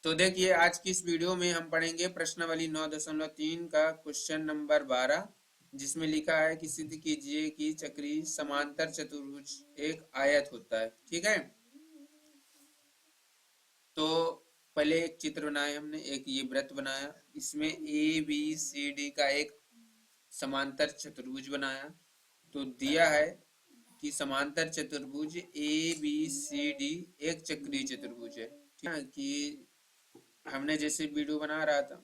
तो देखिए आज की इस वीडियो में हम पढ़ेंगे प्रश्नावली 9.3 का क्वेश्चन नंबर 12, जिसमें लिखा है कि सिद्ध कीजिए कि चक्रीय समांतर चतुर्भुज एक आयत होता है। ठीक है, तो पहले एक चित्र बनाया हमने, एक ये वृत्त बनाया, इसमें ए बी सी डी का एक समांतर चतुर्भुज बनाया। तो दिया है कि समांतर चतुर्भुज ए बी सी डी एक चक्रीय चतुर्भुज है। ठीक है कि हमने जैसे वीडियो बना रहा था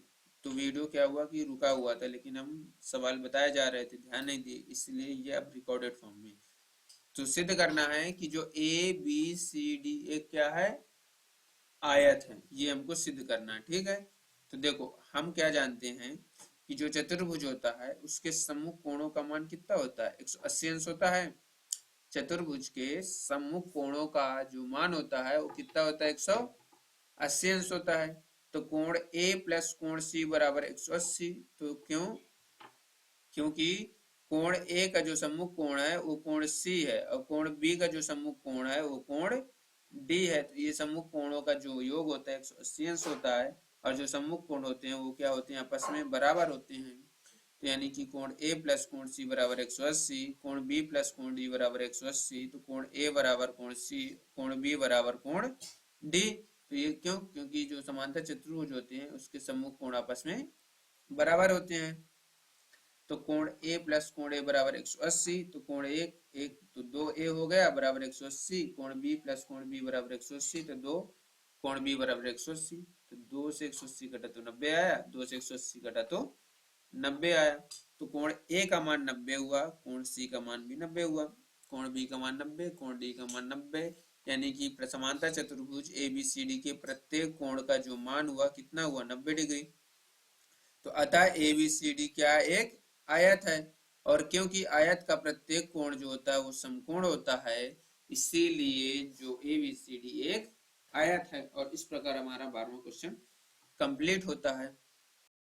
तो वीडियो क्या हुआ कि रुका हुआ था, लेकिन हम सवाल बताए जा रहे थे, ध्यान नहीं दिए, इसलिए ये अब रिकॉर्डेड फॉर्म में। तो सिद्ध करना है कि जो ए बी सी डी एक क्या है, आयत है, ये हमको सिद्ध करना है। ठीक है, तो देखो हम क्या जानते हैं कि जो चतुर्भुज होता है उसके सम्मुख कोणों का मान कितना होता है, 180 अंश होता है। चतुर्भुज के सम्मुख कोणों का जो मान होता है वो कितना होता है, 180 अंश होता है। तो कोण ए प्लस कोण सी बराबर 180। तो क्योंकि कोण ए का जो सम्मुख कोण है वो कोण सी है और कोण बी का जो सम्मुख कोण है वो कोण डी है। तो ये सम्मुख कोणों का जो योग होता है 180 अंश होता है, और जो सम्मुख कोण होते हैं वो क्या होते हैं, आपस में बराबर होते हैं। तो यानी कि कोण ए प्लस कोण सी बराबर 180, कोण बी प्लस कोण डी बराबर 180। तो कोण ए बराबर कोण सी, कोण बी बराबर कोण डी। तो ये क्यों, क्योंकि जो समांतर चतुर्भुज होते हैं उसके सम्मुख कोण आपस में बराबर होते हैं। तो कोण ए प्लस कोण ए बराबर 180। तो कोण एक तो 2a हो गया बराबर 180, कोण बी प्लस कोण बी बराबर 180, तो 2 कोण बी बराबर 180। तो 2 से 180 कटा तो 90 आया, 2 से 180 कटा तो 90 आया। तो कोण ए का मान 90 हुआ, कोण सी का मान भी 90 हुआ, कोण बी का मान 90, कोण डी का मान 90। यानी कि समांतर चतुर्भुज ए बी सी डी के प्रत्येक कोण का जो मान हुआ कितना हुआ, 90 डिग्री। तो अतः ए बी सी डी क्या एक आयत है, और क्योंकि आयत का प्रत्येक कोण जो होता है वो समकोण होता है, इसीलिए जो ए बी सी डी एक आयत है। और इस प्रकार हमारा 12वां क्वेश्चन कंप्लीट होता है।